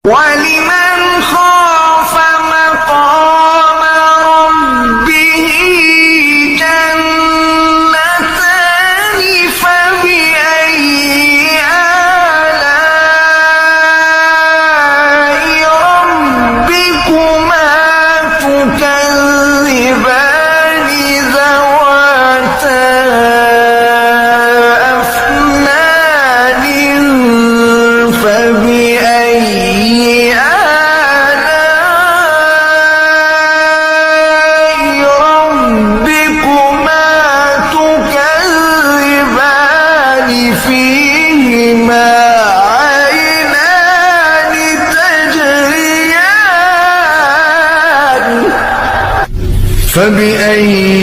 ولمن خاف مقام ربه جنتان فبأي آلاء ربكما تكذبان ذواتا أفنان فبأي آلاء ربكما تكذبان فيهما عينان تجريان فبأي